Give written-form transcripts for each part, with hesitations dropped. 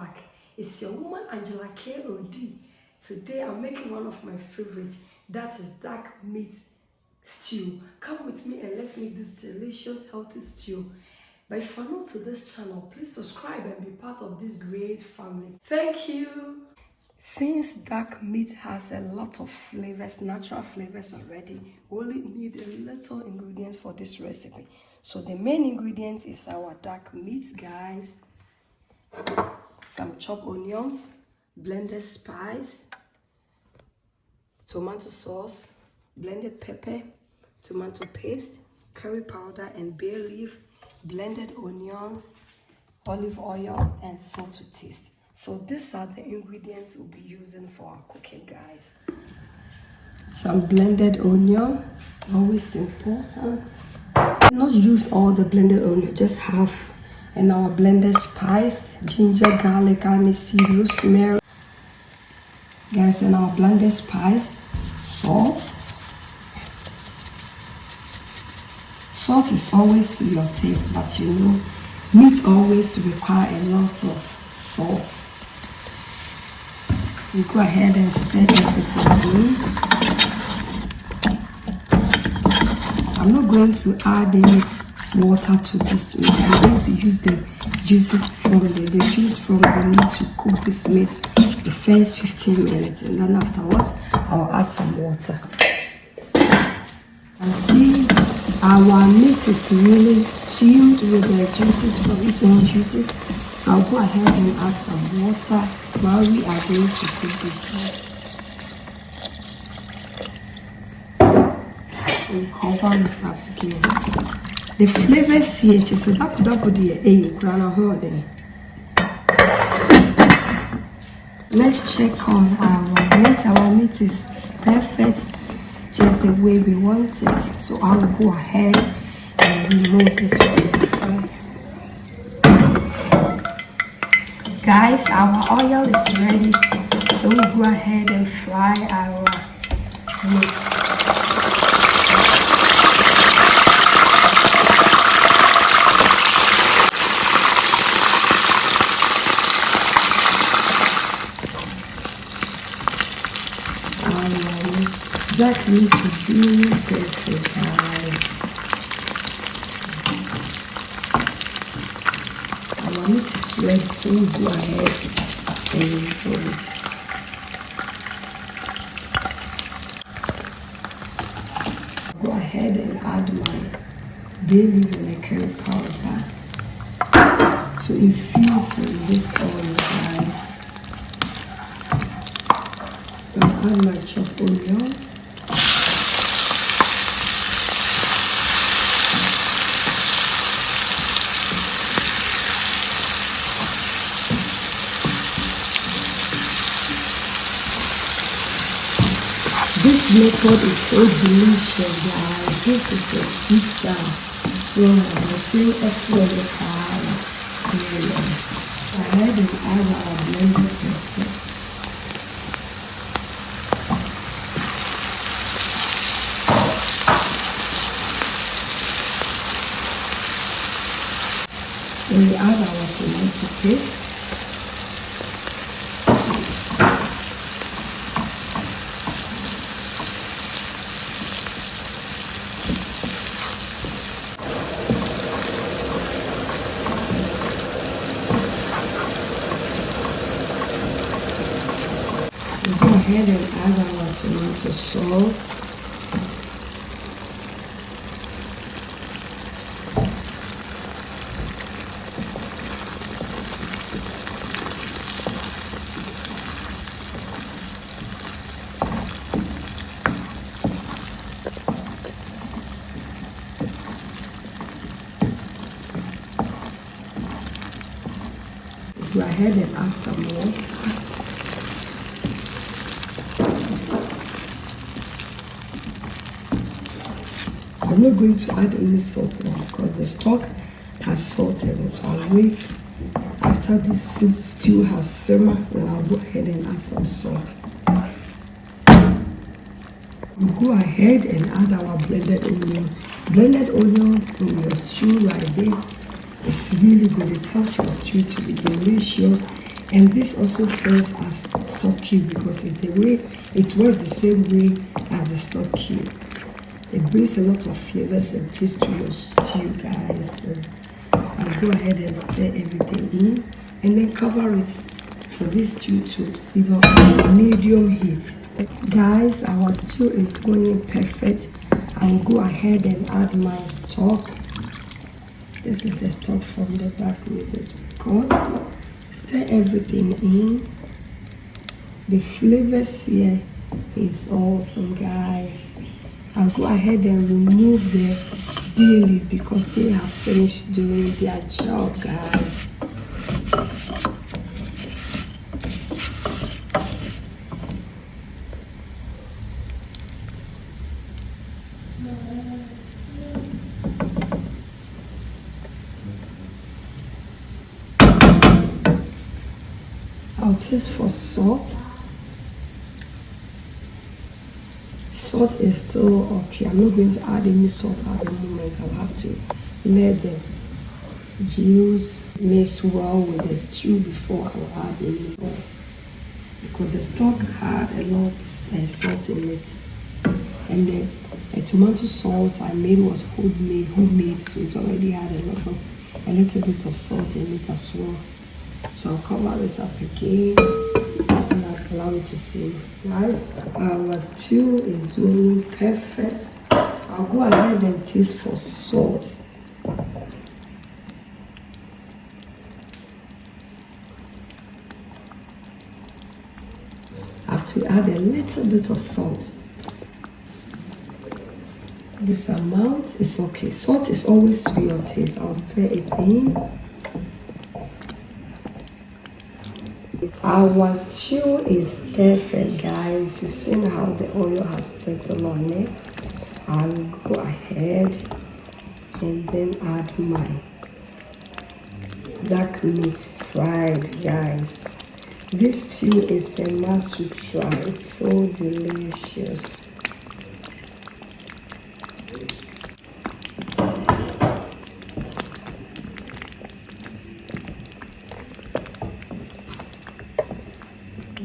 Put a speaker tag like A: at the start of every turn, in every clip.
A: back. It's your woman Angela KOD. Today I'm making one of my favorites, that is dark meat stew. Come with me and let's make this delicious healthy stew. But if you're new to this channel, please subscribe and be part of this great family. Thank you. Since dark meat has a lot of flavors, natural flavors already, we only need a little ingredient for this recipe. So the main ingredient is our dark meat, guys. Some chopped onions, blended spice, tomato sauce, blended pepper, tomato paste, curry powder and bay leaf, blended onions, olive oil and salt to taste. So these are the ingredients we'll be using for our cooking, guys. Some blended onion, it's always important. Not use all the blended onion, just half. And our blended spice, ginger, garlic, aniseed, rosemary. Guys, and our blended spice, salt. Salt is always to your taste, but you know, meat always require a lot of salt. You go ahead and stir everything in. I'm not going to add any water to this meat. I'm going to use the juice from the meat to cook this meat the first 15 minutes, and then afterwards I'll add some water. And see, our meat is really stewed with the juices from its own juices. So I'll go ahead and add some water while we are going to cook this meat. We'll cover it up again. The flavors here, just so that let's check on our meat. Our meat is perfect, just the way we want it. So I will go ahead and remove this from the fry. Guys, our oil is ready, so we'll go ahead and fry our meat. That meat is really perfect, guys. Our meat is ready, so we'll go ahead and remove it. Go ahead and add my bay leaf and a curry powder to infuse this oil, guys. I'll add my chopped onions. This method is so delicious, guys. This is a sweet style. So I'm saying extra the fire. I had an add our blended pepper. Then we add our tomato paste. Go ahead and add our tomato sauce. Let's go ahead and add some water. I'm not going to add any salt now because the stock has salt in it. So I'll wait after this stew has simmered, then I'll go ahead and add some salt. We'll go ahead and add our blended onion. Blended onions in your stew like this, it's really good. It helps your stew to be delicious And this also serves as stock cube because it works the same way as the stock cube. It brings a lot of flavors and taste to your stew, guys. So I'll go ahead and stir everything in and then cover it for this stew to simmer on medium heat. Guys, our stew is going perfect. I'll go ahead and add my stock. This is the stock from the back with the pot. Stir everything in. The flavors here is awesome, guys. I'll go ahead and remove the bay leaf because they have finished doing their job, guys. I'll taste for salt. Salt is still okay. I'm not going to add any salt at the moment. I'll have to let the juice mix well with the stew before I'll add any salt. Because the stock had a lot of salt in it. And the tomato sauce I made was homemade, so it already had a little bit of salt in it as well. So I'll cover it up again and I'll allow it to simmer. Guys, our stew is doing perfect. I'll go ahead and taste for salt. I have to add a little bit of salt. This amount is okay. Salt is always to your taste. I'll stir it in. Our stew is perfect, guys. You've seen how the oil has settled on it. I'll go ahead and then add my dark meat fried, guys. This stew is a must to try. It's so delicious.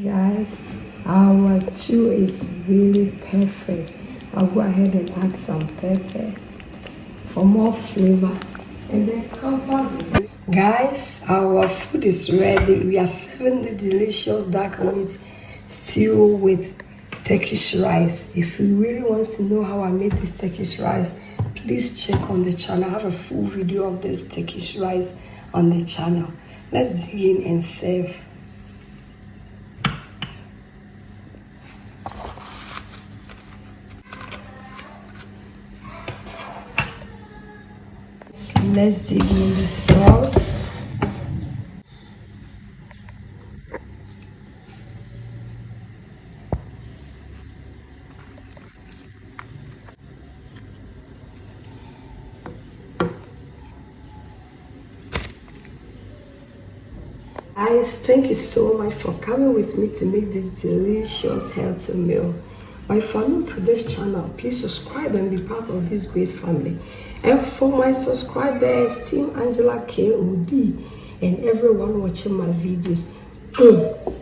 A: Guys, our stew is really perfect. I'll go ahead and add some pepper for more flavor and then cover it. Guys, our food is ready. We are serving the delicious dark meat stew with Turkish rice. If you really want to know how I made this Turkish rice, please check on the channel. I have a full video of this Turkish rice on the channel. Let's dig in and serve. Let's dig in the sauce. Guys, thank you so much for coming with me to make this delicious healthy meal. But if you're new to this channel, please subscribe and be part of this great family. And for my subscribers, Team Angela KOD, and everyone watching my videos,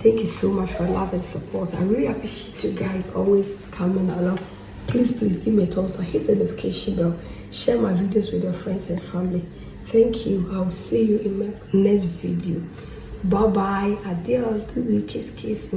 A: thank you so much for love and support. I really appreciate you guys always coming along. Please give me a thumbs up, hit the notification bell, share my videos with your friends and family. Thank you. I will see you in my next video. Bye bye. Adios. Kiss.